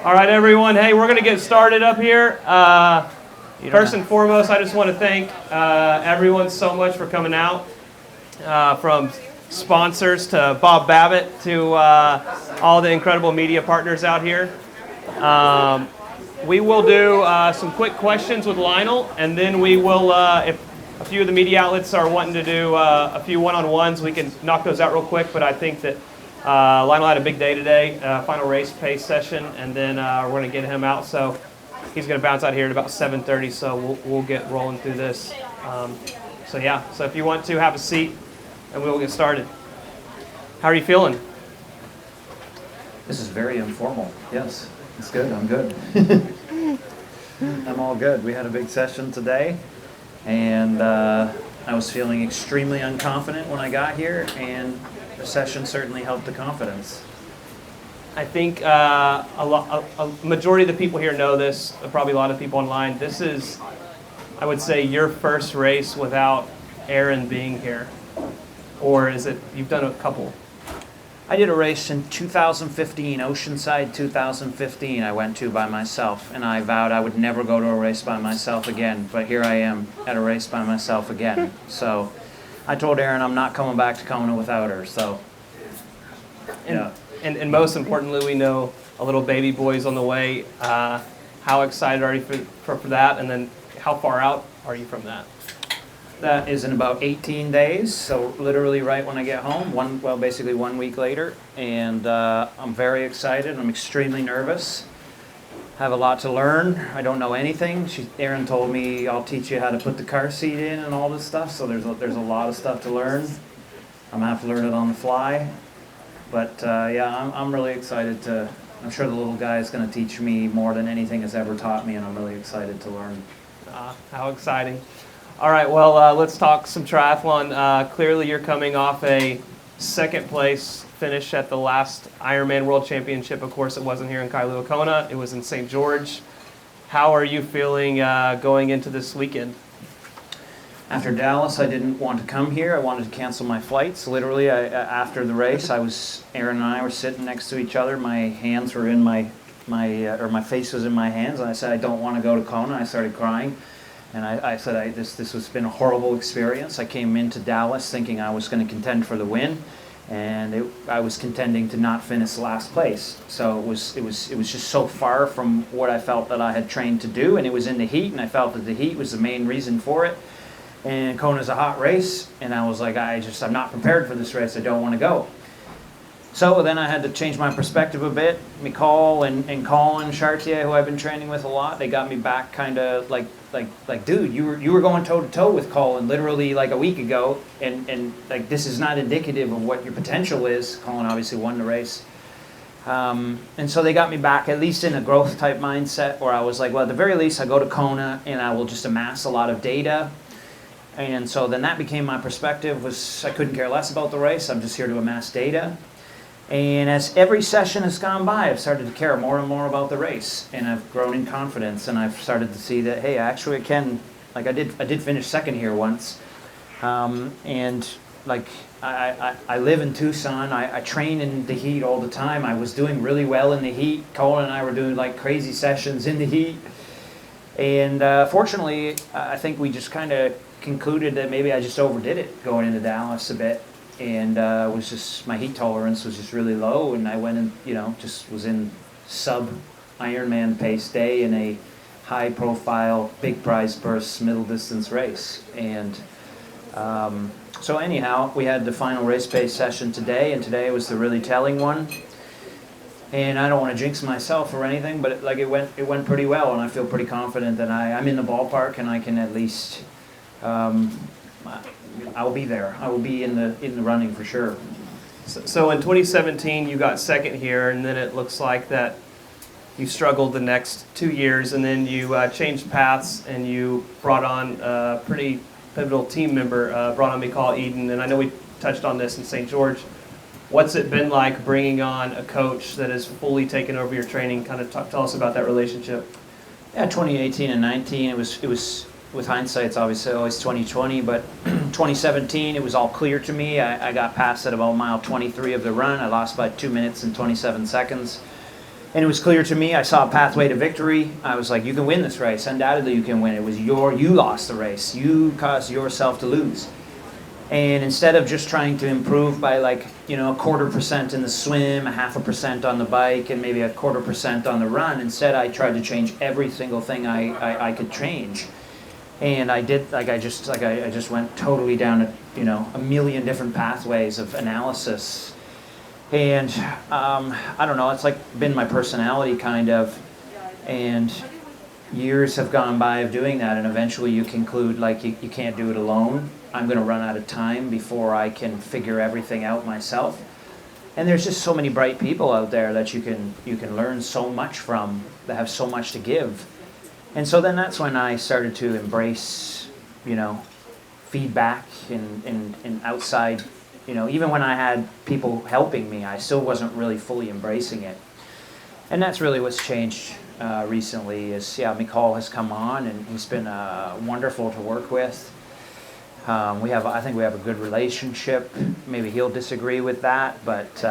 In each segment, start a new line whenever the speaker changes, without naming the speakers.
All right, everyone. Hey, we're going to get started up here. First and foremost, I just want to thank everyone so much for coming out, from sponsors to Bob Babbitt to all the incredible media partners out here. We will do some quick questions with Lionel, and then we will, if a few of the media outlets are wanting to do a few one-on-ones, we can knock those out real quick, but I think that Lionel had a big day today, final race pace session, and then we're going to get him out. So he's going to bounce out here at about 7:30. So we'll get rolling through this. So if you want to have a seat, and we will get started. How are you feeling?
This is very informal. Yes, it's good. I'm good. I'm all good. We had a big session today, and I was feeling extremely unconfident when I got here, and the session certainly helped the confidence.
I think a majority of the people here know this, probably a lot of people online. This is, I would say, your first race without Aaron being here. Or is it, you've done a couple?
I did a race in 2015, Oceanside 2015, I went to by myself, and I vowed I would never go to a race by myself again, but here I am at a race by myself again. So I told Erin I'm not coming back to Kona without her, so yeah.
And most importantly, we know a little baby boy's on the way. How excited are you for that? And then how far out are you from that?
That is in about 18 days, so literally right when I get home, basically 1 week later, and I'm very excited. I'm extremely nervous. Have a lot to learn. I don't know anything. Erin told me I'll teach you how to put the car seat in and all this stuff, so there's a lot of stuff to learn. I'm gonna have to learn it on the fly, but I'm really excited to. I'm sure the little guy is gonna teach me more than anything has ever taught me, and I'm really excited to learn.
How exciting! All right, well, let's talk some triathlon. Clearly, you're coming off a second place finish at the last Ironman World Championship. Of course, it wasn't here in Kailua Kona. It was in St. George. How are you feeling going into this weekend?
After Dallas, I didn't want to come here. I wanted to cancel my flights. Literally, after the race, Erin and I were sitting next to each other. My hands were in my face was in my hands, and I said, I don't want to go to Kona. I started crying. And I said, this has been a horrible experience. I came into Dallas thinking I was going to contend for the win, and I was contending to not finish last place. So it was just so far from what I felt that I had trained to do, and it was in the heat, and I felt that the heat was the main reason for it. And Kona's a hot race, and I was like, I'm not prepared for this race. I don't want to go. So then I had to change my perspective a bit. McCall and Colin Chartier, who I've been training with a lot, they got me back kind of like, dude, you were going toe to toe with Colin literally like a week ago, and like this is not indicative of what your potential is. Colin obviously won the race, and so they got me back at least in a growth type mindset where I was like, well, at the very least, I go to Kona and I will just amass a lot of data. And so then that became my perspective. Was I couldn't care less about the race. I'm just here to amass data. And as every session has gone by, I've started to care more and more about the race, and I've grown in confidence, and I've started to see that, hey, actually I can, like I did finish second here once, and like I live in Tucson, I train in the heat all the time. I was doing really well in the heat. Colin and I were doing like crazy sessions in the heat, and fortunately, I think we just kind of concluded that maybe I just overdid it going into Dallas a bit. And was just my heat tolerance was just really low, and I went and just was in sub Ironman pace day in a high profile big prize purse middle distance race. And so anyhow, we had the final race pace session today, and today was the really telling one. And I don't want to jinx myself or anything, but it went pretty well, and I feel pretty confident that I'm in the ballpark, and I can at least. I'll be there. I will be in the running for sure.
So in 2017, you got second here, and then it looks like that you struggled the next 2 years, and then you changed paths, and you brought on a pretty pivotal team member, brought on Mikal Eden, and I know we touched on this in St. George. What's it been like bringing on a coach that has fully taken over your training? Kind of tell us about that relationship.
Yeah, 2018 and 19, it was. With hindsight, it's obviously always 2020, but 2017, it was all clear to me. I got past at about mile 23 of the run. I lost by 2 minutes and 27 seconds. And it was clear to me, I saw a pathway to victory. I was like, you can win this race. Undoubtedly you can win. It was you lost the race. You caused yourself to lose. And instead of just trying to improve by like, a 1/4% in the swim, 1/2% on the bike, and maybe 1/4% on the run, instead I tried to change every single thing I could change. And I did, I just went totally down a million different pathways of analysis. And I don't know, it's like been my personality kind of. And years have gone by of doing that, and eventually you conclude like you can't do it alone. I'm going to run out of time before I can figure everything out myself. And there's just so many bright people out there that you can learn so much from, that have so much to give. And so then that's when I started to embrace, feedback and outside, even when I had people helping me, I still wasn't really fully embracing it. And that's really what's changed recently is, Mikhail has come on, and he's been wonderful to work with. I think we have a good relationship. Maybe he'll disagree with that, but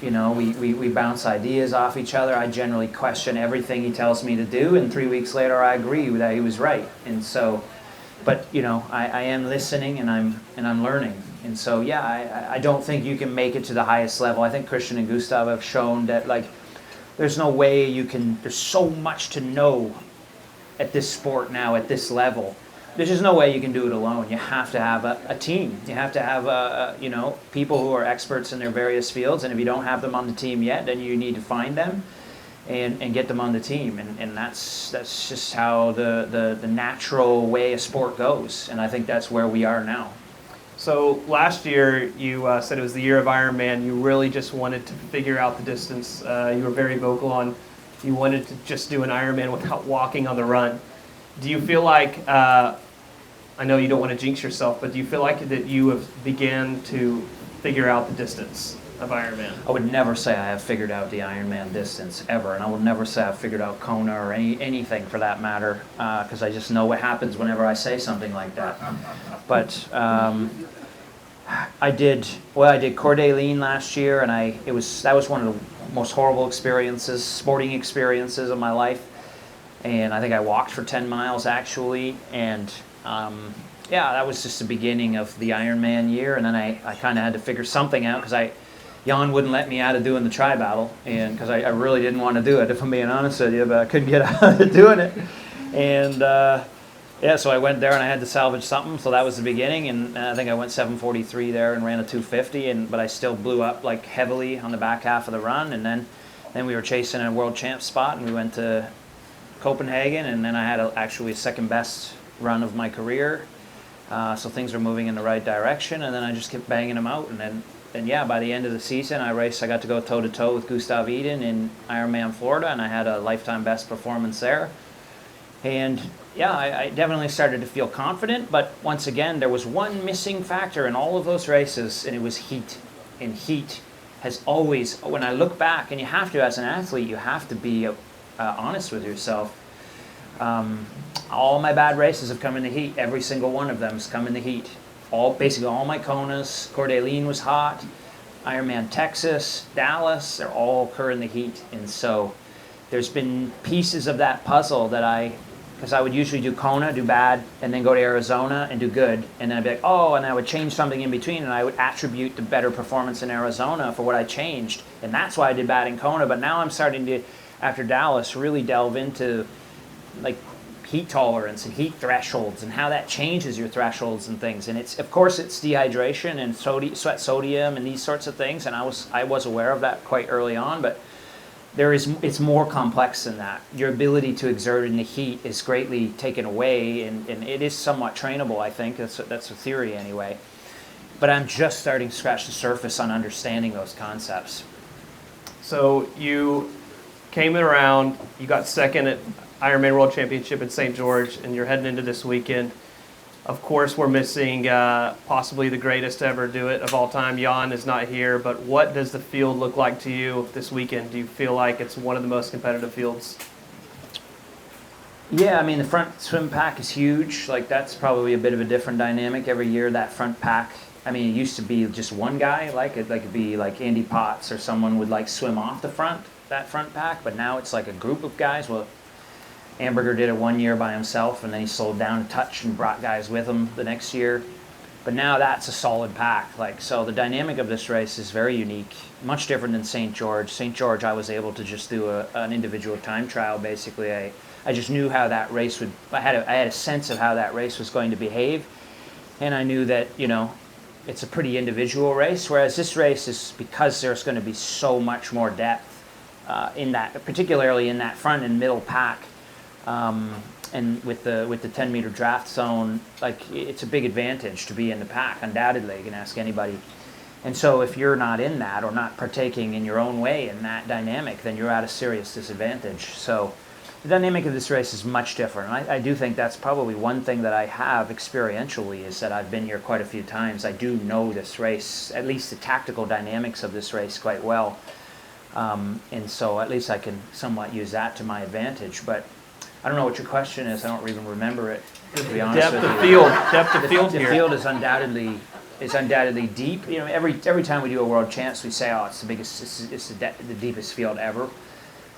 we bounce ideas off each other. I generally question everything he tells me to do, and 3 weeks later I agree that he was right. And so, but I am listening, and I'm learning. And so I don't think you can make it to the highest level. I think Christian and Gustav have shown that there's no way you can. There's so much to know at this sport now, at this level. There's just no way you can do it alone. You have to have a team. You have to have people who are experts in their various fields. And if you don't have them on the team yet, then you need to find them and get them on the team. And that's just how the natural way a sport goes. And I think that's where we are now.
So last year you said it was the year of Ironman. You really just wanted to figure out the distance. You were very vocal on you wanted to just do an Ironman without walking on the run. Do you feel like I know you don't want to jinx yourself, but do you feel like that you have began to figure out the distance of Ironman?
I would never say I have figured out the Ironman distance ever, and I will never say I've figured out Kona or anything for that matter, because I just know what happens whenever I say something like that. But I did Coeur d'Alene last year, and that was one of the most horrible sporting experiences of my life. And I think I walked for 10 miles actually, and that was just the beginning of the Ironman year. And then I kind of had to figure something out because Jan wouldn't let me out of doing the tri-battle, and because I really didn't want to do it, if I'm being honest with you, but I couldn't get out of doing it. And so I went there and I had to salvage something. So that was the beginning, and I think I went 7:43 there and ran a 2:50, but I still blew up heavily on the back half of the run. And then we were chasing a world champ spot, and we went to Copenhagen, and then I had actually a second best run of my career. So things were moving in the right direction, and then I just kept banging them out. And then by the end of the season, I got to go toe-to-toe with Gustav Iden in Ironman Florida, and I had a lifetime best performance there. And I definitely started to feel confident, but once again, there was one missing factor in all of those races, and it was heat. And heat has always, when I look back, and you have to, as an athlete, you have to be honest with yourself. All my bad races have come in the heat. Every single one of them has come in the heat. Basically all my Konas. Coeur d'Alene was hot. Ironman Texas, Dallas, they're all occur in the heat. And so there's been pieces of that puzzle that because I would usually do Kona, do bad, and then go to Arizona and do good. And then I'd be like, and I would change something in between, and I would attribute the better performance in Arizona for what I changed. And that's why I did bad in Kona. But now I'm starting to, after Dallas, really delve into heat tolerance and heat thresholds and how that changes your thresholds and things. And it's dehydration and sweat sodium and these sorts of things. And I was aware of that quite early on, but it's more complex than that. Your ability to exert in the heat is greatly taken away, and it is somewhat trainable, I think. That's a theory anyway. But I'm just starting to scratch the surface on understanding those concepts.
So you came around, you got second at Ironman World Championship in St. George, and you're heading into this weekend. Of course, we're missing possibly the greatest to ever do it of all time. Jan is not here, but what does the field look like to you this weekend? Do you feel like it's one of the most competitive fields?
Yeah, I mean, the front swim pack is huge. That's probably a bit of a different dynamic every year. That front pack I mean, it used to be just one guy, like it'd be like Andy Potts or someone would like swim off that front pack, but now it's like a group of guys. Well, Amberger did it 1 year by himself, and then he slowed down a touch and brought guys with him the next year. But now that's a solid pack. Like, so the dynamic of this race is very unique, much different than St. George. St. George, I was able to just do an individual time trial. Basically, I just knew how that race would. I had a sense of how that race was going to behave, and I knew that, you know, it's a pretty individual race. Whereas this race is, because there's going to be so much more depth in that, particularly in that front and middle pack. And with the 10-meter draft zone, like, it's a big advantage to be in the pack, undoubtedly. You can ask anybody. And so if you're not in that, or not partaking in your own way in that dynamic, then you're at a serious disadvantage. So the dynamic of this race is much different. And I do think that's probably one thing that I have experientially, is that I've been here quite a few times. I do know this race, at least the tactical dynamics of this race, quite well. And so at least I can somewhat use that to my advantage. But I don't know what your question is. I don't even remember it, to be honest with you.
Depth of field
The
here.
field is undoubtedly deep. You know, every time we do a world champs, we say, oh, it's the biggest, it's the deepest field ever.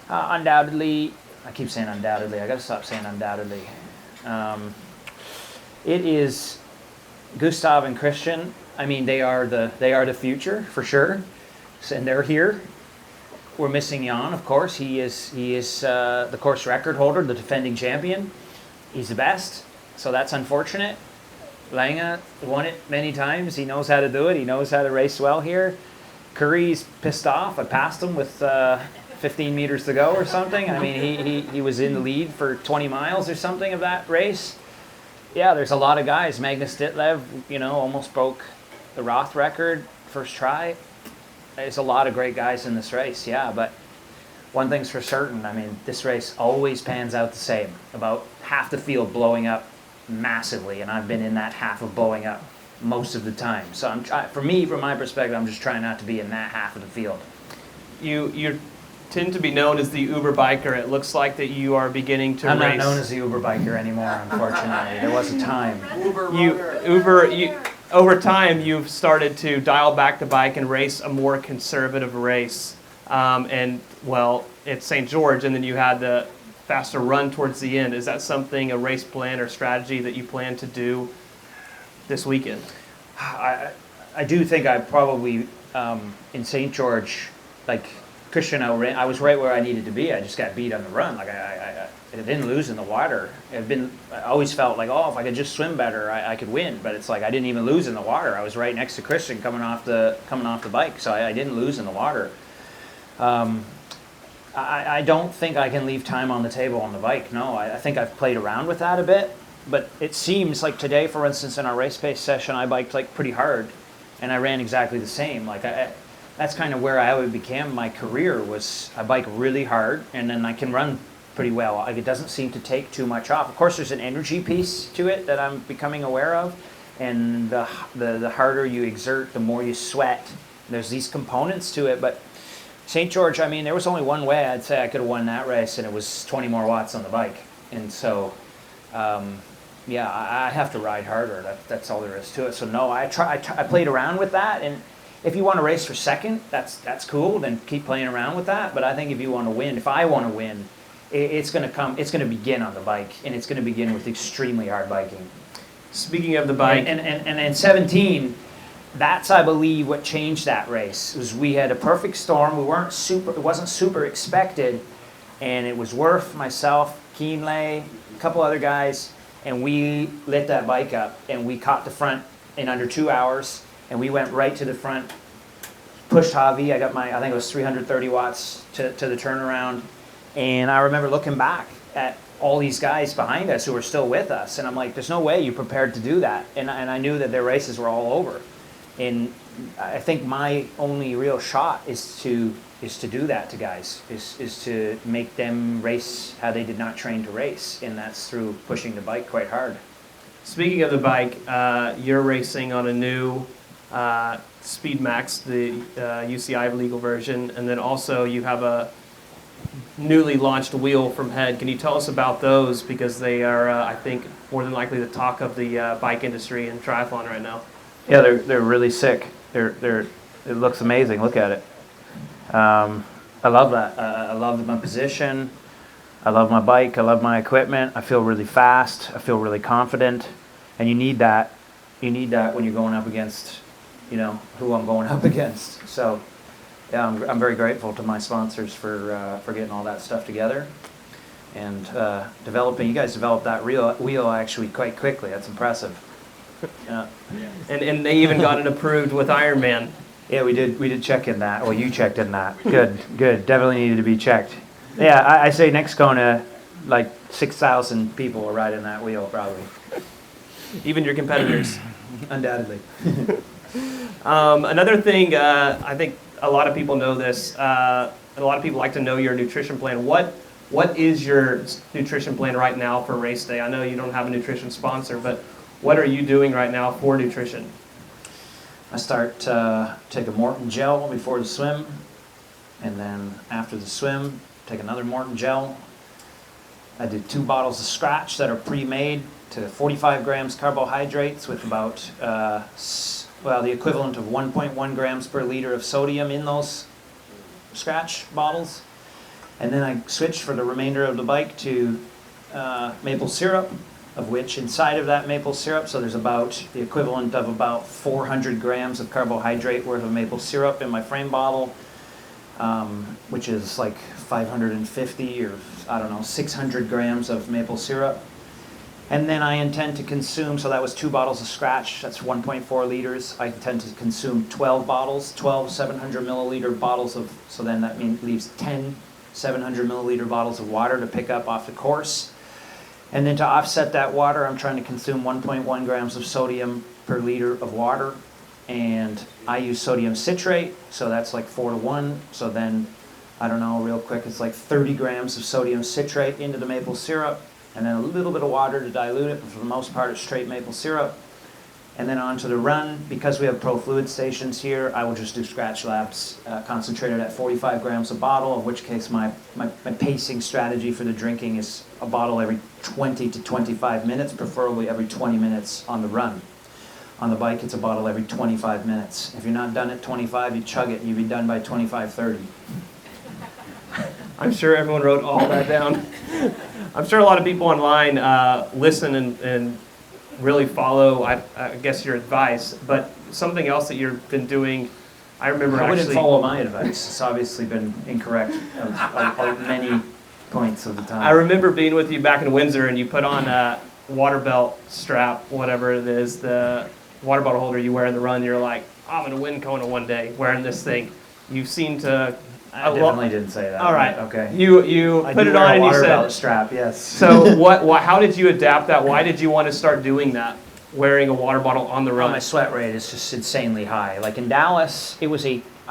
Undoubtedly, I keep saying undoubtedly. I got to stop saying undoubtedly. It is Gustav and Christian. I mean, they are the future for sure, and they're here. We're missing Jan, of course. He is the course record holder, the defending champion. He's the best, so that's unfortunate. Lange won it many times. He knows how to do it. He knows how to race well here. Curry's pissed off. I passed him with 15 meters to go or something. I mean, he was in the lead for 20 miles or something of that race. Yeah, there's a lot of guys. Magnus Ditlev, you know, almost broke the Roth record first try. There's a lot of great guys in this race, yeah, but one thing's for certain. I mean, this race always pans out the same. About half the field blowing up massively, and I've been in that half of blowing up most of the time. So from my perspective, I'm just trying not to be in that half of the field.
You tend to be known as the Uber biker. It looks like that you are beginning to race.
I'm not known as the Uber biker anymore, unfortunately. There was a time.
Over time, you've started to dial back the bike and race a more conservative race. And, well, it's St. George, and then you had the faster run towards the end. Is that something, a race plan or strategy that you plan to do this weekend?
I do think I probably, in St. George, like Christian, I was right where I needed to be. I just got beat on the run. Like I didn't lose in the water. I always felt like, oh, if I could just swim better, I could win. But it's like I didn't even lose in the water. I was right next to Christian coming off the bike, so I didn't lose in the water. I don't think I can leave time on the table on the bike. No, I think I've played around with that a bit. But it seems like today, for instance, in our race pace session, I biked like pretty hard, and I ran exactly the same. Like that's kind of where I became my career, was I bike really hard, and then I can run pretty well. Like, it doesn't seem to take too much off. Of course, there's an energy piece to it that I'm becoming aware of, and the harder you exert, the more you sweat. There's these components to it, but St. George, I mean, there was only one way I'd say I could have won that race, and it was 20 more watts on the bike. And so, yeah, I have to ride harder. That's all there is to it. So no, I played around with that, and if you want to race for second, that's cool. Then keep playing around with that. But I think if you want to win, if I want to win, it's going to begin on the bike, and it's going to begin with extremely hard biking.
Speaking of the bike,
and in 17, that's, I believe, what changed that race. Was we had a perfect storm. It wasn't super expected, and it was Worf, myself, Keenlay, a couple other guys, and we lit that bike up, and we caught the front in under 2 hours, and we went right to the front, pushed Javi. I think it was 330 watts to the turnaround, and I remember looking back at all these guys behind us who were still with us, and I'm like, there's no way you prepared to do that. And I knew that their races were all over. And I think my only real shot is to do that to guys, is to make them race how they did not train to race, and that's through pushing the bike quite hard.
Speaking of the bike, you're racing on a new Speed Max, the UCI legal version, and then also you have a newly launched wheel from Head. Can you tell us about those, because they are, I think, more than likely the talk of the bike industry and triathlon right now?
Yeah, they're really sick. It looks amazing. Look at it. I love that. I love my position. I love my bike. I love my equipment. I feel really fast. I feel really confident. And you need that. You need that when you're going up against, who I'm going up against. So, yeah, I'm very grateful to my sponsors for getting all that stuff together and developing. You guys developed that wheel actually quite quickly. That's impressive. Yeah.
And they even got it approved with Ironman.
Yeah, we did check in that. Well, you checked in that. Good. Definitely needed to be checked. Yeah, I say next Kona, like 6,000 people will ride in that wheel probably.
Even your competitors.
Undoubtedly.
Another thing, I think a lot of people know this, and a lot of people like to know your nutrition plan. What is your nutrition plan right now for race day? I know you don't have a nutrition sponsor, but what are you doing right now for nutrition?
I start take a Morton gel before the swim, and then after the swim, take another Morton gel. I do 2 bottles of scratch that are pre-made to 45 grams carbohydrates with about, the equivalent of 1.1 grams per liter of sodium in those scratch bottles. And then I switch for the remainder of the bike to maple syrup, of which inside of that maple syrup, so there's about the equivalent of about 400 grams of carbohydrate worth of maple syrup in my frame bottle, which is like 550 or 600 grams of maple syrup. And then I intend to consume, so that was 2 bottles of scratch, that's 1.4 liters. I intend to consume 12 bottles, 12 700 milliliter bottles of, so then that leaves 10 700 milliliter bottles of water to pick up off the course. And then to offset that water, I'm trying to consume 1.1 grams of sodium per liter of water. And I use sodium citrate, so that's like 4 to 1. So then, real quick, it's like 30 grams of sodium citrate into the maple syrup, and then a little bit of water to dilute it, but for the most part it's straight maple syrup. And then onto the run, because we have Pro Fluid stations here, I will just do Scratch Labs concentrated at 45 grams a bottle, in which case my pacing strategy for the drinking is a bottle every 20 to 25 minutes, preferably every 20 minutes on the run. On the bike, it's a bottle every 25 minutes. If you're not done at 25, you chug it, and you'll be done by 25, 30.
I'm sure everyone wrote all that down. I'm sure a lot of people online listen and really follow, I guess, your advice. But something else that you've been doing, I remember
I wouldn't
actually...
follow my advice. It's obviously been incorrect at many points of the time.
I remember being with you back in Windsor, and you put on a water belt strap, whatever it is, the water bottle holder you wear in the run. You're like, I'm going to win Kona one day wearing this thing. You seem to...
I definitely didn't say that.
All right.
Okay.
You put it on and you said...
belt strap, yes.
So how did you adapt that? Why did you want to start doing that, wearing a water bottle on the run?
My sweat rate is just insanely high. Like in Dallas, I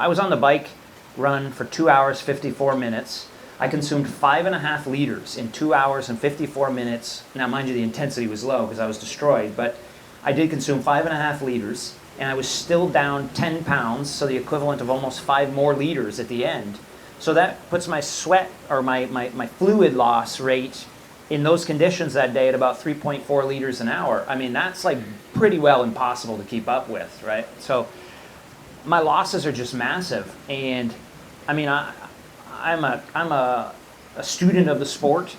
was on the bike run for 2 hours, 54 minutes. I consumed 5.5 liters in 2 hours and 54 minutes. Now, mind you, the intensity was low because I was destroyed, but I did consume 5.5 liters, and I was still down 10 pounds, so the equivalent of almost 5 more liters at the end. So that puts my sweat, or my fluid loss rate in those conditions that day at about 3.4 liters an hour. I mean, that's like pretty well impossible to keep up with, right? So my losses are just massive. And I mean, I'm a student of the sport,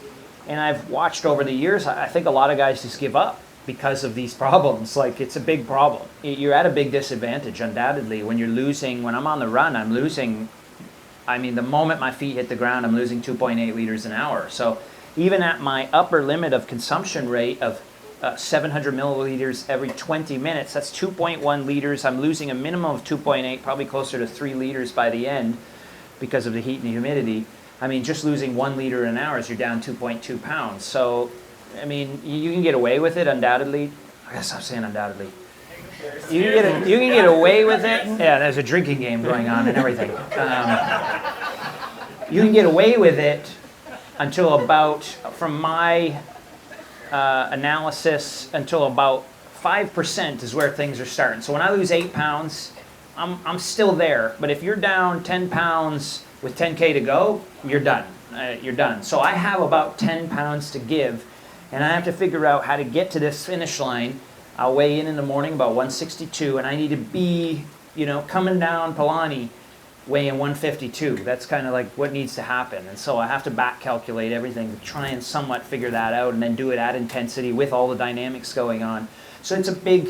and I've watched over the years, I think a lot of guys just give up because of these problems. Like, it's a big problem. You're at a big disadvantage, undoubtedly. When you're losing, when I'm on the run, I'm losing, I mean, the moment my feet hit the ground, I'm losing 2.8 liters an hour. So even at my upper limit of consumption rate of 700 milliliters every 20 minutes, that's 2.1 liters. I'm losing a minimum of 2.8, probably closer to 3 liters by the end because of the heat and the humidity. I mean, just losing 1 liter an hour is you're down 2.2 pounds. So, I mean, you can get away with it, undoubtedly. I gotta stop saying undoubtedly. You can get away with it. Yeah, there's a drinking game going on and everything. You can get away with it until about, from my analysis, until about 5% is where things are starting. So when I lose 8 pounds, I'm still there. But if you're down 10 pounds with 10K to go, you're done. You're done. So I have about 10 pounds to give, and I have to figure out how to get to this finish line I'll weigh in the morning about 162, and I need to be, coming down Palani weighing 152. That's kind of like what needs to happen. And so I have to back calculate everything to try and somewhat figure that out and then do it at intensity with all the dynamics going on. So it's a big,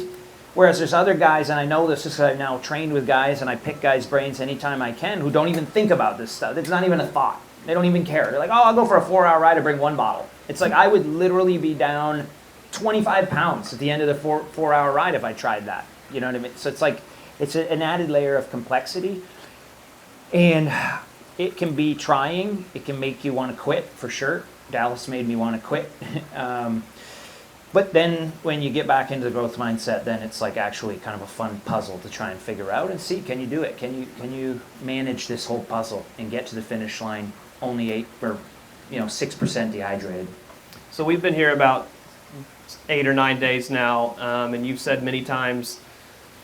whereas there's other guys, and I know this because I've now trained with guys and I pick guys' brains anytime I can who don't even think about this stuff. It's not even a thought. They don't even care. They're like, oh, I'll go for a 4-hour ride and bring 1 bottle. It's like I would literally be down 25 pounds at the end of the four-hour ride if I tried that. You know what I mean? So it's like, it's an added layer of complexity. And it can be trying. It can make you want to quit, for sure. Dallas made me want to quit. But then when you get back into the growth mindset, then it's like actually kind of a fun puzzle to try and figure out and see, can you do it? Can you manage this whole puzzle and get to the finish line only 6% dehydrated?
So we've been here about 8 or 9 days now, and you've said many times,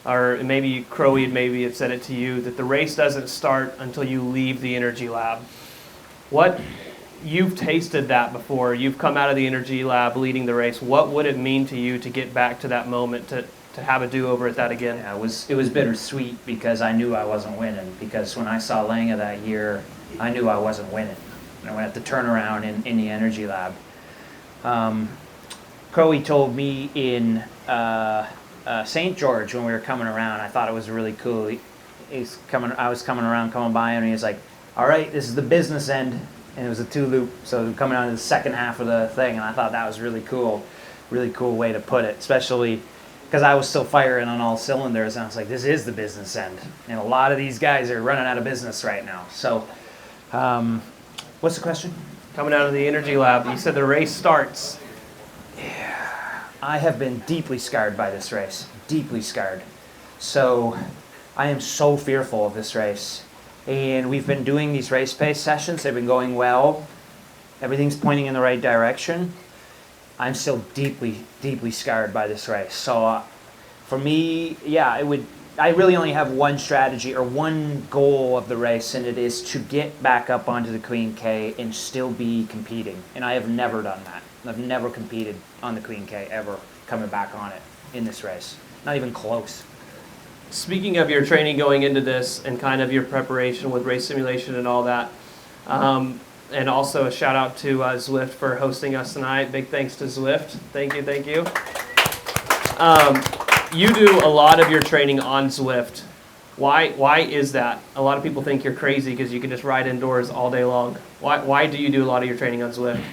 or maybe Crowe maybe have said it to you, that the race doesn't start until you leave the energy lab. You've tasted that before. You've come out of the energy lab leading the race. What would it mean to you to get back to that moment, to have a do-over at that again?
Yeah, it was bittersweet because I knew I wasn't winning. Because when I saw Lange that year, I knew I wasn't winning. And I went at the turnaround in the energy lab. Crowe told me in St. George when we were coming around, I thought it was really cool. I was coming by, and he was like, all right, this is the business end. And it was a 2-loop, so coming on to the second half of the thing, and I thought that was really cool way to put it, especially because I was still firing on all cylinders, and I was like, this is the business end. And a lot of these guys are running out of business right now. So, what's the question?
Coming out of the energy lab, you said the race starts.
Yeah, I have been deeply scarred by this race, deeply scarred. So, I am so fearful of this race. And we've been doing these race pace sessions. They've been going well. Everything's pointing in the right direction. I'm still deeply, deeply scarred by this race. So for me, yeah, I really only have one strategy or one goal of the race, and it is to get back up onto the Queen K and still be competing. And I have never done that. I've never competed on the Queen K ever, coming back on it in this race. Not even close.
Speaking of your training going into this and kind of your preparation with race simulation and all that, and also a shout out to Zwift for hosting us tonight. Big thanks to Zwift. Thank you. You do a lot of your training on Zwift. Why is that? A lot of people think you're crazy because you can just ride indoors all day long. Why do you do a lot of your training on Zwift?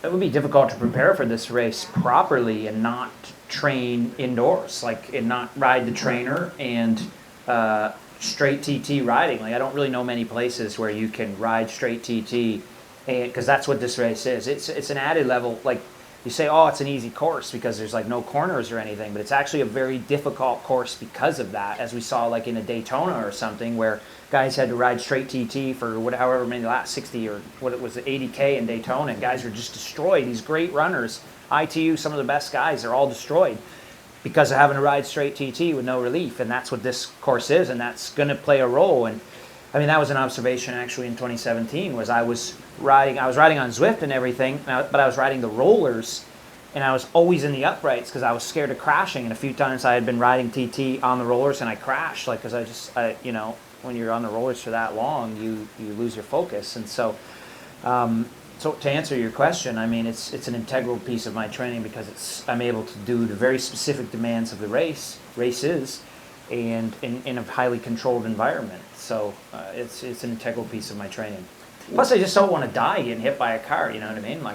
It would be difficult to prepare for this race properly and not train indoors, and not ride the trainer and straight TT riding. I don't really know many places where you can ride straight TT, because that's what this race is. It's an added level. You say, oh, it's an easy course because there's no corners or anything, but it's actually a very difficult course because of that, as we saw in a Daytona or something where guys had to ride straight TT for however many last 60 or what it was, 80K in Daytona, and guys were just destroyed. These great runners, ITU, some of the best guys, are all destroyed because of having to ride straight TT with no relief, and that's what this course is, and that's going to play a role. And I mean, that was an observation actually in 2017, was I was riding on Zwift and everything, but I was riding the rollers, and I was always in the uprights because I was scared of crashing. And a few times I had been riding TT on the rollers and I crashed, because when you're on the rollers for that long, you lose your focus. And so, so to answer your question, I mean, it's an integral piece of my training because I'm able to do the very specific demands of the races, and in a highly controlled environment. So it's an integral piece of my training. Plus, I just don't want to die getting hit by a car. You know what I mean?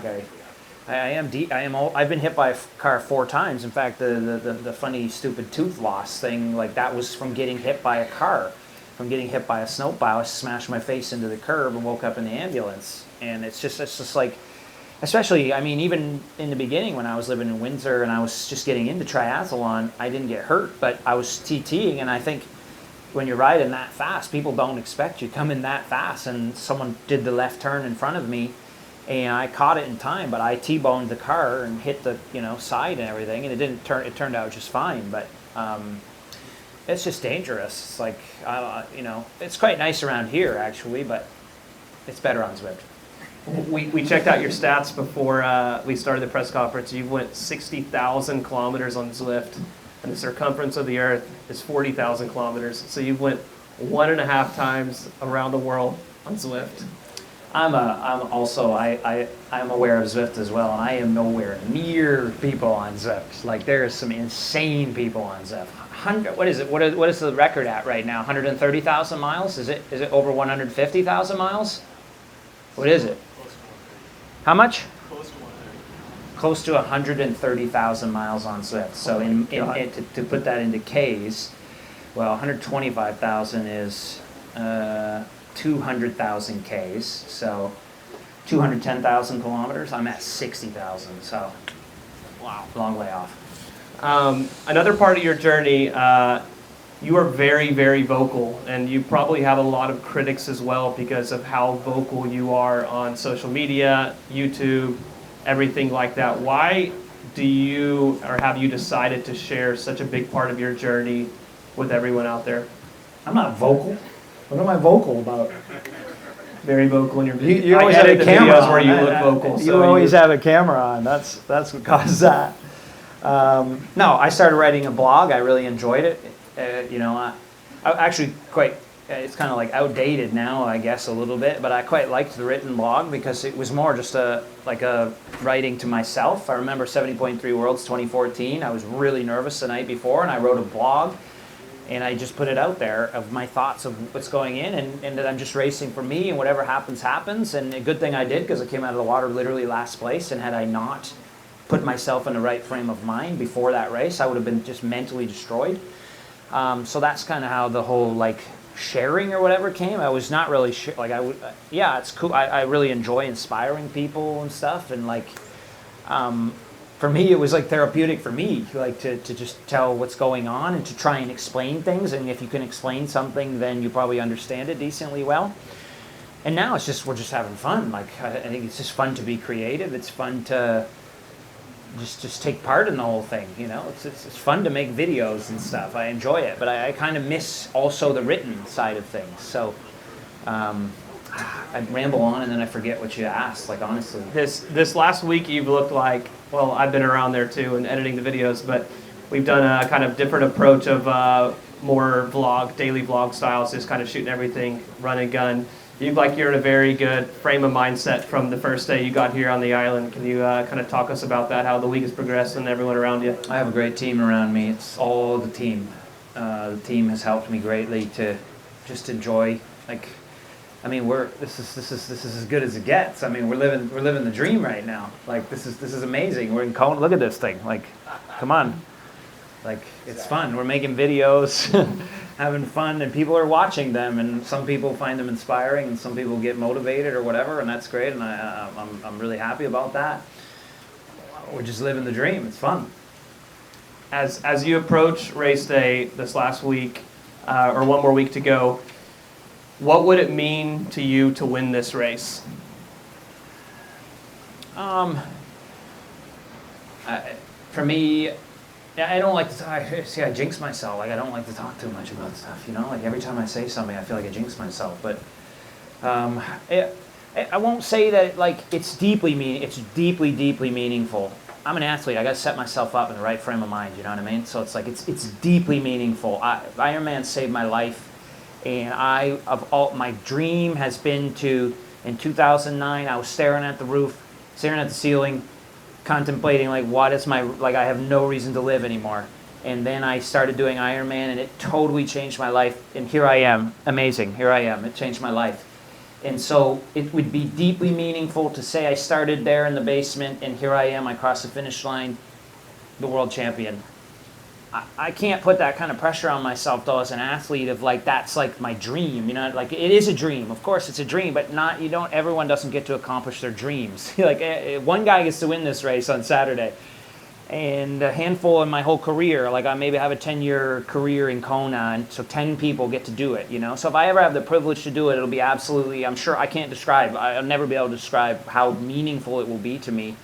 I've been hit by a car 4 times. In fact, the funny, stupid tooth loss thing, that was from getting hit by a car, from getting hit by a snowplow. I smashed my face into the curb and woke up in the ambulance. And it's just especially, I mean, even in the beginning when I was living in Windsor and I was just getting into triathlon, I didn't get hurt, but I was TTing, and I think when you're riding that fast, people don't expect you coming that fast, and someone did the left turn in front of me, and I caught it in time, but I T-boned the car and hit the side and everything, and it turned out just fine. But it's just dangerous. It's it's quite nice around here actually, but it's better on Zwift.
We checked out your stats before we started the press conference. You went 60,000 kilometers on Zwift, and the circumference of the Earth is 40,000 kilometers. So you went 1.5 times around the world on Zwift.
I'm aware of Zwift as well, and I am nowhere near people on Zwift. Like, there are some insane people on Zwift. What is it? What is the record at right now? 130,000 miles? Is it over 150,000 miles? What is it? How much? Close to 130,000 miles on Zwift. So to put that into Ks, well, 125,000 is 200,000 Ks. So 210,000 kilometers. I'm at 60,000. So wow, long way off.
Another part of your journey, you are very, very vocal, and you probably have a lot of critics as well because of how vocal you are on social media, YouTube, everything like that. Why do you, or have you decided to share such a big part of your journey with everyone out there?
I'm not vocal. What am I vocal about?
Very vocal in your videos.
You always have a camera on.
Where you look vocal.
You always have a camera on. That's what caused that. No, I started writing a blog. I really enjoyed it. I actually quite. It's kind of like outdated now, I guess, a little bit. But I quite liked the written blog because it was more just a writing to myself. I remember 70.3 Worlds 2014. I was really nervous the night before, and I wrote a blog. And I just put it out there of my thoughts of what's going in, and that I'm just racing for me, and whatever happens, happens. And a good thing I did, because I came out of the water literally last place, and had I not put myself in the right frame of mind before that race, I would have been just mentally destroyed. So that's kind of how the whole sharing or whatever came. I was not really it's cool. I really enjoy inspiring people and stuff, and for me, it was therapeutic for me, to just tell what's going on and to try and explain things. And if you can explain something, then you probably understand it decently well. And now we're just having fun. I think it's just fun to be creative. It's fun to just take part in the whole thing. It's fun to make videos and stuff. I enjoy it, but I kind of miss also the written side of things. So I ramble on and then I forget what you asked. Honestly,
this last week you've looked like. Well, I've been around there too and editing the videos, but we've done a kind of different approach of more daily vlog styles, just kind of shooting everything, run and gun. You look like you're in a very good frame of mindset from the first day you got here on the island. Can you kind of talk us about that, how the week has progressed and everyone around you?
I have a great team around me. It's all the team. The team has helped me greatly to just enjoy. This is as good as it gets. We're living the dream right now. This is amazing. We're in Kona. Look at this thing. Come on. It's fun. We're making videos, having fun, and people are watching them. And some people find them inspiring, and some people get motivated or whatever, and that's great. And I'm really happy about that. We're just living the dream. It's fun.
As you approach race day this last week, or one more week to go, what would it mean to you to win this race?
For me, I don't like to talk. I jinx myself. I don't like to talk too much about stuff. Every time I say something, I feel like I jinx myself. But I won't say that it's deeply meaningful. I'm an athlete. I got to set myself up in the right frame of mind. You know what I mean? So it's deeply meaningful. Ironman saved my life. And my dream has been in 2009, I was staring at the roof, staring at the ceiling, contemplating what is I have no reason to live anymore. And then I started doing Ironman, and it totally changed my life. And here I am, amazing, here I am, it changed my life. And so it would be deeply meaningful to say I started there in the basement, and here I am, I crossed the finish line, the world champion. I can't put that kind of pressure on myself though as an athlete of that's my dream, it is a dream. Of course it's a dream, but everyone doesn't get to accomplish their dreams. One guy gets to win this race on Saturday, and a handful in my whole career, I maybe have a 10-year career in Kona, and so 10 people get to do it, So if I ever have the privilege to do it, it'll be absolutely, I'm sure I'll never be able to describe how meaningful it will be to me.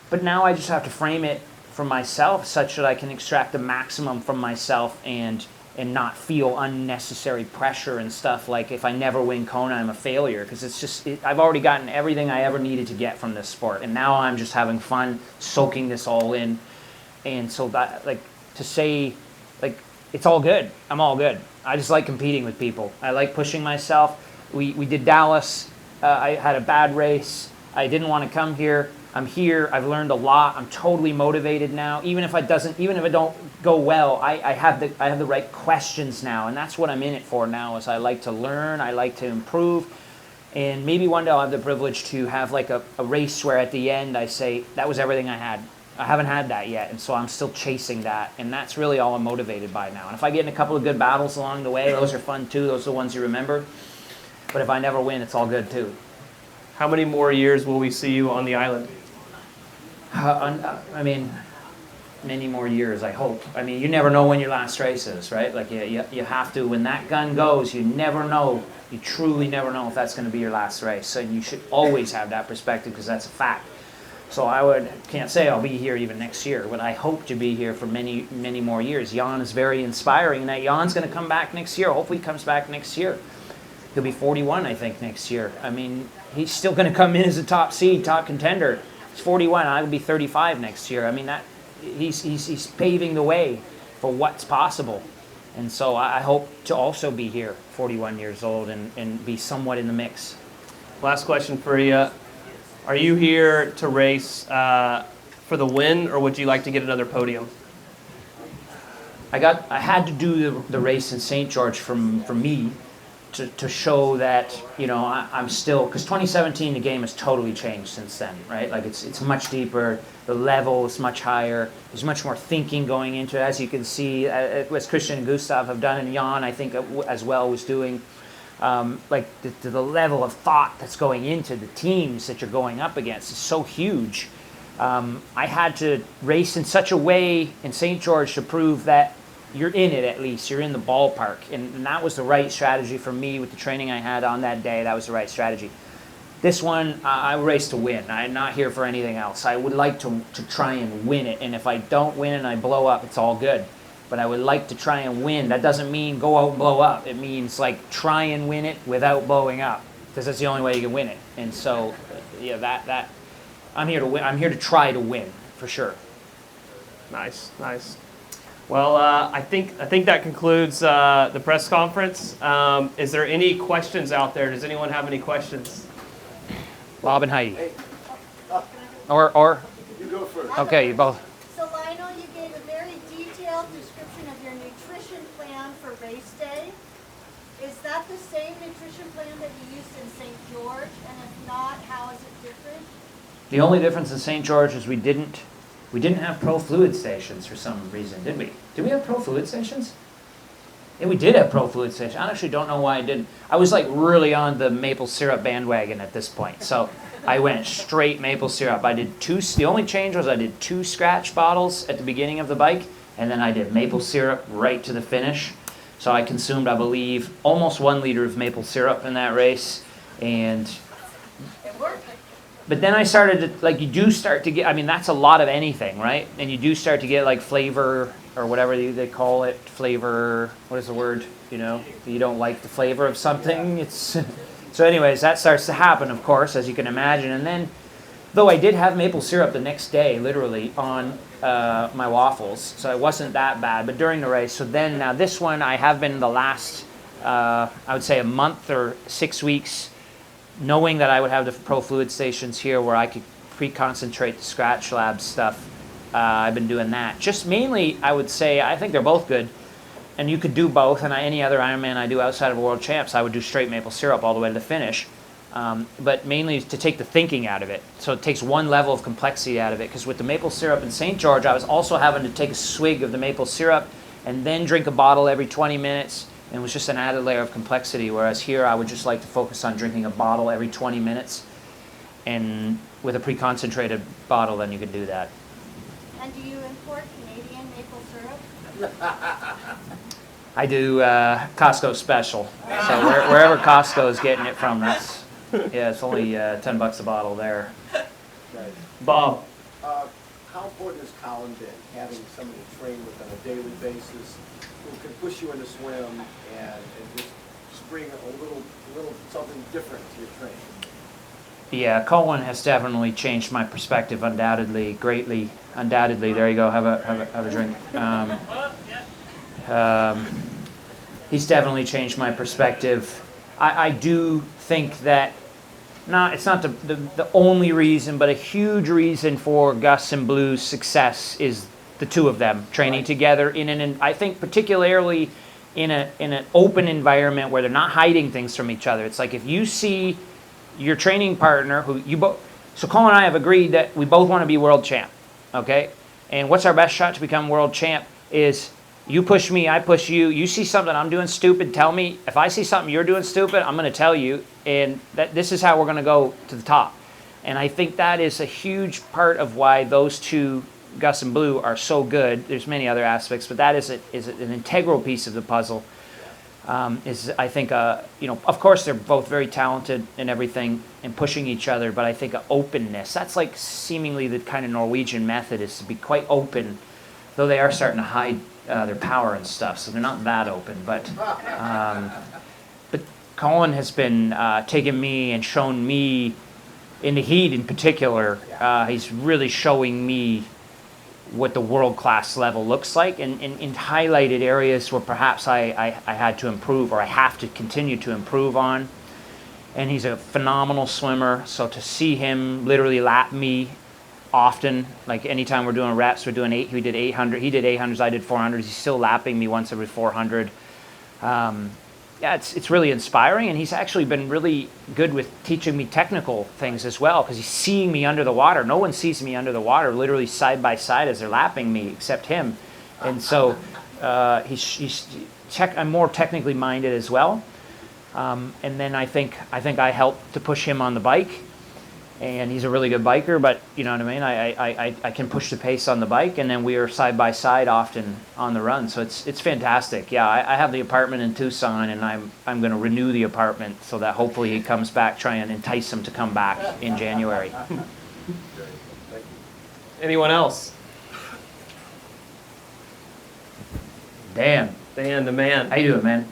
But now I just have to frame it for myself such that I can extract the maximum from myself and
and not feel unnecessary pressure and stuff like if I never win Kona, I'm a failure. Because it's just, I've already gotten everything I ever needed to get from this sport. And now I'm just having fun soaking this all in. And so that, like, to say, like, it's all good. I'm all good. I just like competing with people. I like pushing myself. We did Dallas. I had a bad race. I didn't want to come here. I'm here. I've learned a lot. I'm totally motivated now. Even if it don't go well, I have the right questions now, and that's what I'm in it for now. Is I like to learn. I like to improve, and maybe one day I'll have the privilege to have like a race where at the end I say that was everything I had. I haven't had that yet, and so I'm still chasing that, and that's really all I'm motivated by now. And if I get in a couple of good battles along the way, those are fun too. Those are the ones you remember. But if I never win, it's all good too.
How many more years will we see you on the island?
I mean, many more years, I hope. I mean, you never know when your last race is, right? Like, you have to, when that gun goes, you never know. You truly never know if that's going to be your last race. So you should always have that perspective because that's a fact. So can't say I'll be here even next year, but I hope to be here for many, many more years. Jan is very inspiring, and that Jan's going to come back next year. Hopefully he comes back next year. He'll be 41, I think, next year. I mean, he's still going to come in as a top seed, top contender. He's 41. I will be 35 next year. I mean, that he's paving the way for what's possible. And so I hope to also be here, 41 years old, and be somewhat in the mix.
Last question for you. Are you here to race for the win, or would you like to get another podium?
I had to do the race in St. George for me to show that, you know, I'm still, because 2017 the game has totally changed since then, right? Like it's much deeper, the level is much higher, there's much more thinking going into it, as you can see, as Christian and Gustav have done, and Jan I think as well was doing. Like the level of thought that's going into the teams that you're going up against is so huge. I had to race in such a way in St. George to prove that you're in it, at least you're in the ballpark, and that was the right strategy for me with the training I had on that day. That was the right strategy. This one, I raced to win. I'm not here for anything else. I would like to try and win it, and if I don't win and I blow up, it's all good. But I would like to try and win. That doesn't mean go out and blow up. It means like try and win it without blowing up, because that's the only way you can win it. And so, yeah, that I'm here to win. I'm here to try to win for sure.
Nice. Well, I think that concludes the press conference. Is there any questions out there? Does anyone have any questions?
Bob and Heidi.
Hey,
Or
you go first.
okay, you both.
So Lionel, you gave a very detailed description of your nutrition plan for race day. Is that the same nutrition plan that you used in St. George? And if not, how is it different?
The only difference in St. George is we didn't have pro fluid stations for some reason, did we? Did we have pro fluid stations? Yeah, we did have pro fluid stations. I actually don't know why I didn't. I was like really on the maple syrup bandwagon at this point. So I went straight maple syrup. I did the only change was I did 2 scratch bottles at the beginning of the bike, and then I did maple syrup right to the finish. So I consumed, I believe, almost 1 liter of maple syrup in that race. And
It worked.
but then I started to, like, you do start to get, I mean, that's a lot of anything, right? And you do start to get, like, flavor, or whatever they call it, flavor, what is the word, you know? You don't like the flavor of something, it's, so anyways, that starts to happen, of course, as you can imagine. And then, though I did have maple syrup the next day, literally, on my waffles, so it wasn't that bad, but during the race, so then, now this one, I have been the last, I would say a month or 6 weeks, knowing that I would have the pro fluid stations here where I could pre-concentrate the scratch lab stuff. I've been doing that. Just mainly, I would say, I think they're both good. And you could do both, and any other Ironman I do outside of World Champs, I would do straight maple syrup all the way to the finish. But mainly to take the thinking out of it. So it takes one level of complexity out of it. Because with the maple syrup in St. George, I was also having to take a swig of the maple syrup and then drink a bottle every 20 minutes. And it was just an added layer of complexity, whereas here I would just like to focus on drinking a bottle every 20 minutes. And with a pre-concentrated bottle, then you could do that.
And do you import Canadian maple syrup?
I do Costco special. So wherever Costco is getting it from, that's, yeah, it's only $10 a bottle there.
Right.
Bob.
How important has Colin been, having somebody train with on a daily basis, can push you in the swim and just bring a little something different to your training?
Yeah, Colin has definitely changed my perspective, undoubtedly, greatly. Undoubtedly, there you go. Have a drink. He's definitely changed my perspective. I do think that it's not the only reason, but a huge reason for Gus and Blue's success is the two of them training together I think particularly in an open environment where they're not hiding things from each other. It's like if you see your training partner so Colin and I have agreed that we both want to be world champ, okay? And what's our best shot to become world champ is you push me, I push you. You see something I'm doing stupid, tell me. If I see something you're doing stupid, I'm going to tell you. And this is how we're going to go to the top. And I think that is a huge part of why those two, Gus and Blue, are so good. There's many other aspects, but that is an integral piece of the puzzle. I think, of course, they're both very talented and everything and pushing each other, but I think openness, that's like seemingly the kind of Norwegian method, is to be quite open, though they are starting to hide their power and stuff, so they're not that open. But Colin has been taking me and shown me, in the heat in particular, he's really showing me what the world-class level looks like, and highlighted areas where perhaps I had to improve, or I have to continue to improve on. And he's a phenomenal swimmer, so to see him literally lap me often, like anytime we're doing reps, he did 800, he did 800s, I did 400s, he's still lapping me once every 400. It's really inspiring, and he's actually been really good with teaching me technical things as well, because he's seeing me under the water. No one sees me under the water, literally side by side as they're lapping me, except him. And so I'm more technically minded as well. And then I think I helped to push him on the bike, and he's a really good biker, but you know what I mean? I can push the pace on the bike, and then we are side by side often on the run. So it's fantastic. Yeah, I have the apartment in Tucson, and I'm going to renew the apartment so that hopefully he comes back, try and entice him to come back in January.
Anyone else?
Dan,
The man.
how you doing, man?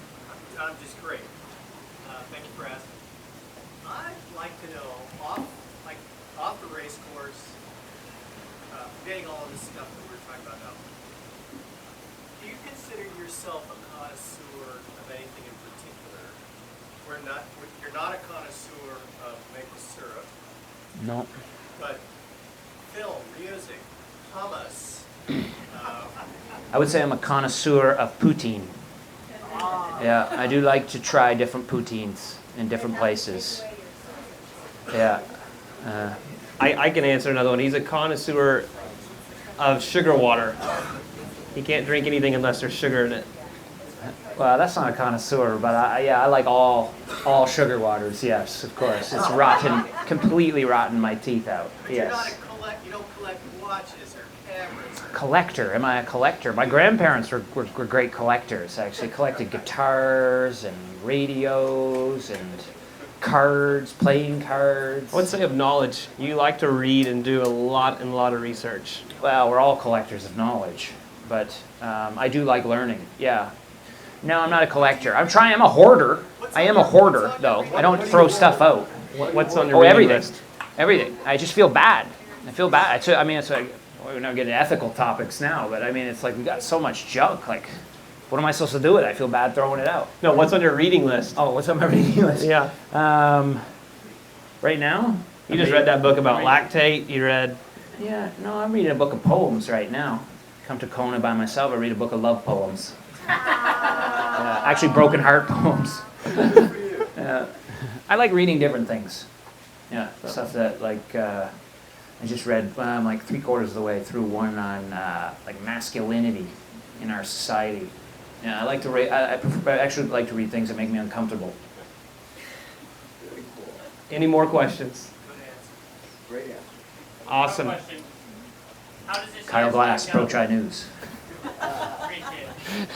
I'm just great. Thank you for asking. I'd like to know, off the race course, getting all of this stuff that we're talking about now, do you consider yourself a connoisseur of anything in particular? You're not a connoisseur of maple syrup,
No.
but film, music, hummus.
I would say I'm a connoisseur of poutine. Yeah, I do like to try different poutines in different places. Yeah.
I can answer another one. He's a connoisseur of sugar water. He can't drink anything unless there's sugar in it.
Well, that's not a connoisseur, but I like all sugar waters. Yes, of course. It's completely rotten my teeth out.
But you're not
Yes.
you don't collect watches or cameras.
Collector? Am I a collector? My grandparents were great collectors. Actually, collected guitars and radios and cards, playing cards.
I would say of knowledge. You like to read and do a lot of research.
Well, we're all collectors of knowledge, but I do like learning. Yeah. No, I'm not a collector. I'm a hoarder. I am a hoarder, though. I don't throw stuff out.
What's on your reading
everything.
list?
Everything. I just feel bad. I feel bad. It's like, we're not getting ethical topics now, but I mean, it's like we got so much junk. Like, what am I supposed to do with it? I feel bad throwing it out.
No, what's on your reading list?
Oh, what's on my reading list?
Yeah.
Right now?
You just read that book about lactate. You read.
Yeah, no, I'm reading a book of poems right now. Come to Kona by myself, I read a book of love poems. Actually, broken heart poems. I like reading different things. Yeah, stuff that I just read. I'm like 3/4 of the way through one on like masculinity in our society. Yeah, I like to read. I actually like to read things that make me uncomfortable.
Any more questions?
Great answer.
Awesome.
Question. How does this
Kyle
year
Glass,
stack
Pro
up?
Tri News.
Appreciate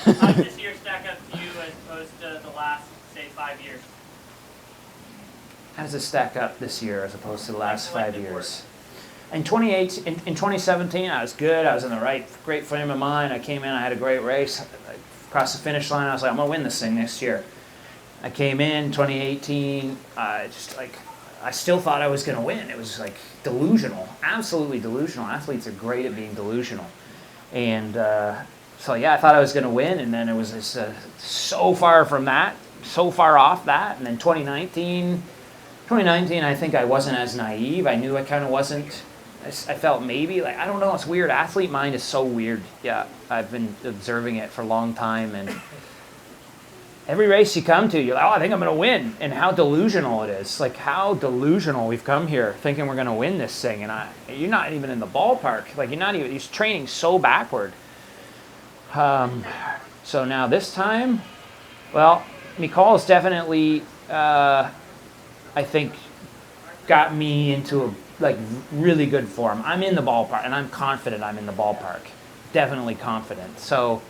it. How does this year stack up to you as opposed to the last, say, 5 years?
How does it stack up this year as opposed to the last 5 years? In 2017, I was good. I was in the great frame of mind. I came in, I had a great race. across the finish line. I was like, I'm going to win this thing next year. I came in 2018, just like, I still thought I was going to win. It was like delusional, absolutely delusional. Athletes are great at being delusional. And so, yeah, I thought I was going to win, and then it was just, so far from that, so far off that. And then 2019, I think I wasn't as naive. I knew I kind of wasn't. I felt maybe, like, I don't know, it's weird. Athlete mind is so weird. Yeah, I've been observing it for a long time, and every race you come to, you're like, oh, I think I'm going to win. And how delusional it is. Like, how delusional we've come here thinking we're going to win this thing. And you're not even in the ballpark. Like, you're training so backward. So now this time, well, McCall's definitely, I think, got me into really good form. I'm in the ballpark, and I'm confident I'm in the ballpark. Definitely confident. So,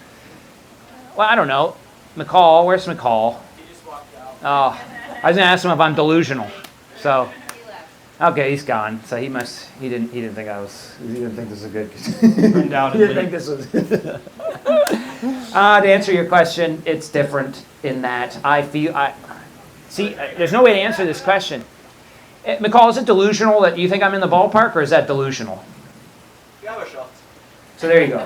well, I don't know. McCall, where's McCall?
He just walked out.
Oh, I was gonna ask him if I'm delusional. So, okay, he's gone. So he didn't think this was a good.
Undoubtedly.
He didn't think this was. To answer your question, it's different in that there's no way to answer this question. McCall, is it delusional that you think I'm in the ballpark, or is that delusional?
You have a shot.
So there you go.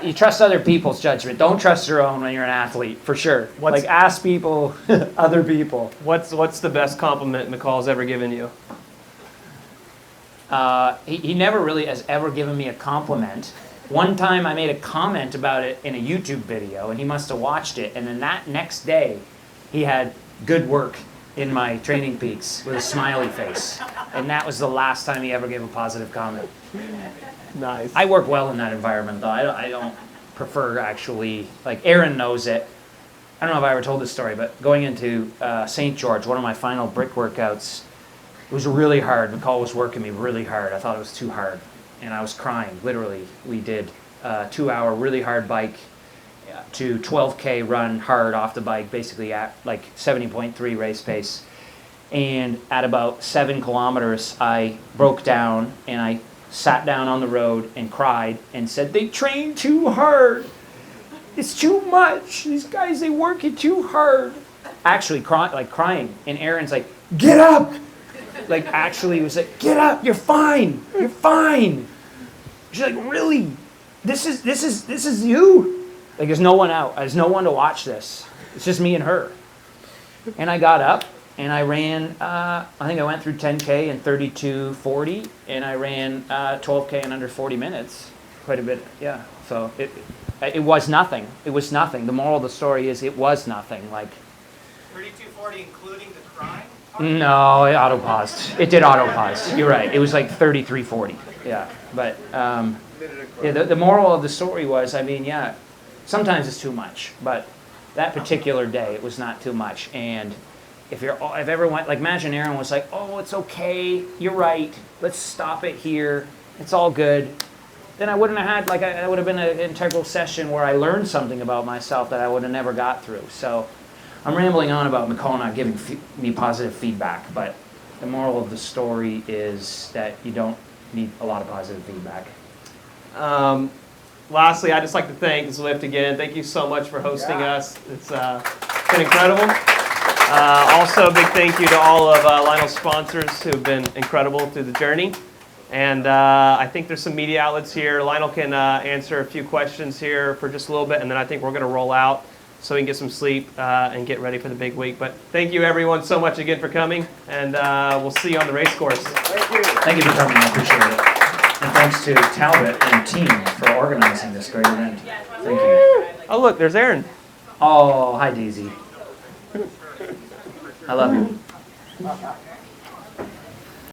You trust other people's judgment. Don't trust your own when you're an athlete, for sure. Ask people, other people.
What's the best compliment McCall's ever given you?
He never really has ever given me a compliment. One time I made a comment about it in a YouTube video, and he must have watched it. And then that next day, he had good work in my training peaks with a smiley face. And that was the last time he ever gave a positive comment.
Nice.
I work well in that environment, though. I don't prefer actually, like Aaron knows it. I don't know if I ever told this story, but going into St. George, one of my final brick workouts, it was really hard. McCall was working me really hard. I thought it was too hard, and I was crying, literally. We did a 2-hour really hard bike to 12K run hard off the bike, basically at like 70.3 race pace. And at about 7 kilometers, I broke down, and I sat down on the road and cried and said, they train too hard. It's too much. These guys, they work it too hard. Actually crying. And Aaron's like, get up. Like actually was like, get up. You're fine. You're fine. She's like, really? This is you? Like there's no one out. There's no one to watch this. It's just me and her. And I got up. And I ran, I think I went through 10K in 32:40, and I ran 12K in under 40 minutes. Quite a bit, yeah. So it was nothing. It was nothing. The moral of the story is it was nothing. Like
32:40 including the crying?
no, it auto-paused. It did auto-pause. You're right. It was like 33:40. Yeah. But the moral of the story was, I mean, yeah, sometimes it's too much. But that particular day, it was not too much. And if everyone, like imagine Aaron was like, oh, it's okay, you're right, let's stop it here, it's all good, then I wouldn't have had, that would have been an integral session where I learned something about myself that I would have never got through. So I'm rambling on about Kona giving me positive feedback, but the moral of the story is that you don't need a lot of positive feedback.
Lastly, I'd just like to thank Zlift again. Thank you so much for hosting us. It's been incredible. Also, a big thank you to all of Lionel's sponsors who've been incredible through the journey. And I think there's some media outlets here. Lionel can answer a few questions here for just a little bit, and then I think we're going to roll out so we can get some sleep and get ready for the big week. But thank you, everyone, so much again for coming, and we'll see you on the race course.
Thank you for coming. I appreciate it. And thanks to Talbot and team for organizing this great event. Thank you.
Oh, look, there's Aaron.
Oh, hi, Daisy. I love you.